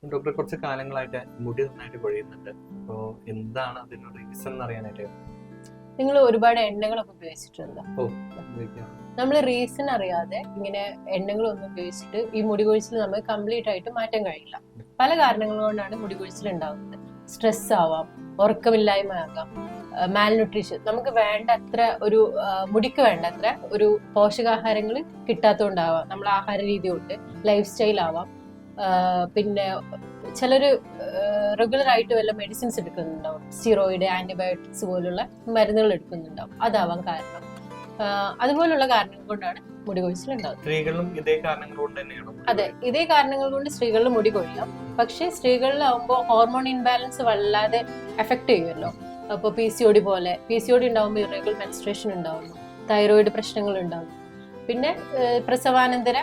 Doctor കുറച്ച് കാലങ്ങളായിട്ട് മുടി നന്നായിട്ട് കൊഴിയുന്നുണ്ട്. അപ്പോൾ എന്താണ് അതിനൊരു റീസൺ എന്ന് അറിയാനായിട്ട്. നിങ്ങൾ ഒരുപാട് എണ്ണകളൊക്കെ ഉപയോഗിച്ചിട്ടുണ്ടോ? ഉപയോഗിക്കാം. നമ്മൾ റീസൺ അറിയാതെ ഇങ്ങനെ എണ്ണകളൊന്നും ഉപയോഗിച്ചിട്ട് ഈ മുടി കൊഴിച്ചിൽ നമുക്ക് കംപ്ലീറ്റ് ആയിട്ട് മാറ്റാൻ കഴിയില്ല. പല കാരണങ്ങൾ കൊണ്ടാണ് മുടി കൊഴിച്ചിൽ ഉണ്ടാകുന്നത്. സ്ട്രെസ് ആവാം, ഉറക്കമില്ലായ്മ ആകാം, മാൽന്യൂട്രീഷൻ, നമുക്ക് വേണ്ടത്ര ഒരു മുടിക്ക് വേണ്ടത്ര ഒരു പോഷകാഹാരങ്ങൾ കിട്ടാത്തതുകൊണ്ടാവാം, നമ്മളെ ആഹാര രീതി കൊണ്ട്, ലൈഫ് സ്റ്റൈൽ ആവാം, പിന്നെ ചിലര് റെഗുലർ ആയിട്ട് വല്ല മെഡിസിൻസ് എടുക്കുന്നുണ്ടാവും, സ്റ്റിറോയിഡ്, ആന്റിബയോട്ടിക്സ് പോലുള്ള മരുന്നുകൾ എടുക്കുന്നുണ്ടാവും, അതാവാം കാരണം. അതുപോലുള്ള കാരണങ്ങൾ കൊണ്ടാണ് മുടി കൊഴിച്ചിൽ ഉണ്ടാകുന്നത്. സ്ത്രീകളിലും ഇതേ കാരണങ്ങൾ കൊണ്ട് തന്നെയാണോ? അതെ, ഇതേ കാരണങ്ങൾ കൊണ്ട് സ്ത്രീകളിൽ മുടി കൊഴിയാം. പക്ഷെ സ്ത്രീകളിലാവുമ്പോൾ ഹോർമോൺ ഇൻബാലൻസ് വല്ലാതെ എഫക്ട് ചെയ്യുമല്ലോ. അപ്പോൾ PCOD പോലെ, PCOD ഉണ്ടാവുമ്പോൾ ഇറഗുലർ മെൻസ്ട്രേഷൻ ഉണ്ടാവുന്നു, തൈറോയിഡ് പ്രശ്നങ്ങൾ ഉണ്ടാകും, പിന്നെ പ്രസവാനന്തര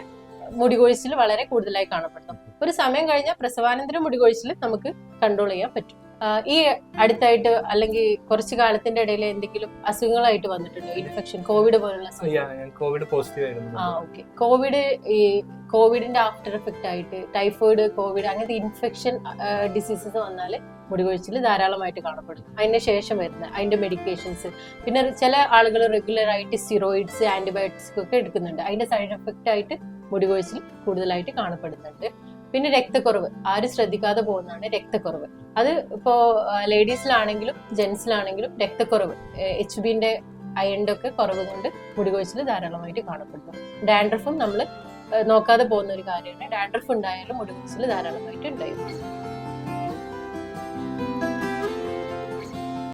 മുടി കൊഴിച്ചിൽ വളരെ കൂടുതലായി കാണപ്പെടുന്നു. ഒരു സമയം കഴിഞ്ഞാൽ പ്രസവാനന്തര മുടി കൊഴിച്ചിൽ നമുക്ക് കൺട്രോൾ ചെയ്യാൻ പറ്റും. ഈ അടുത്തായിട്ട് അല്ലെങ്കിൽ കുറച്ചു കാലത്തിന്റെ ഇടയിൽ എന്തെങ്കിലും അസുഖങ്ങളായിട്ട് വന്നിട്ടുണ്ടോ? ഇൻഫെക്ഷൻ, കോവിഡ് പോലുള്ള? കോവിഡ് പോസിറ്റീവ് ആയിരുന്നു. ഓക്കെ. കോവിഡിന്റെ ആഫ്റ്റർ എഫക്റ്റ് ആയിട്ട് ടൈഫോയിഡ്, കോവിഡ് അങ്ങനത്തെ ഇൻഫെക്ഷൻ ഡിസീസസ് വന്നാൽ മുടി കൊഴിച്ചിൽ ധാരാളമായിട്ട് കാണപ്പെടും. അതിന് ശേഷം വരുന്ന അതിന്റെ മെഡിക്കേഷൻസ്, പിന്നെ ചില ആളുകൾ റെഗുലർ ആയിട്ട് സ്റ്റിറോയിഡ്സ്, ആന്റിബയോട്ടിക്സ് ഒക്കെ എടുക്കുന്നുണ്ട്. അതിന്റെ സൈഡ് എഫക്റ്റ് ആയിട്ട് മുടി കൊഴിച്ചിൽ കൂടുതലായിട്ട് കാണപ്പെടുന്നുണ്ട്. പിന്നെ രക്തക്കുറവ്, ആരും ശ്രദ്ധിക്കാതെ പോകുന്നതാണ് രക്തക്കുറവ്. അത് ഇപ്പോ ലേഡീസിലാണെങ്കിലും ജെന്റ്സിലാണെങ്കിലും രക്തക്കുറവ്, HBന്റെ അയണിന്റെ ഒക്കെ കുറവ് കൊണ്ട് മുടി കൊഴിച്ചിൽ ധാരാളമായിട്ട് കാണപ്പെടുന്നു. ഡാൻഡ്രഫും നമ്മൾ നോക്കാതെ പോകുന്ന ഒരു കാര്യമാണ്. ഡാൻഡ്രഫ് ഉണ്ടായാലും മുടി കൊഴിച്ചിൽ ധാരാളമായിട്ട് ഉണ്ടായിരുന്നു.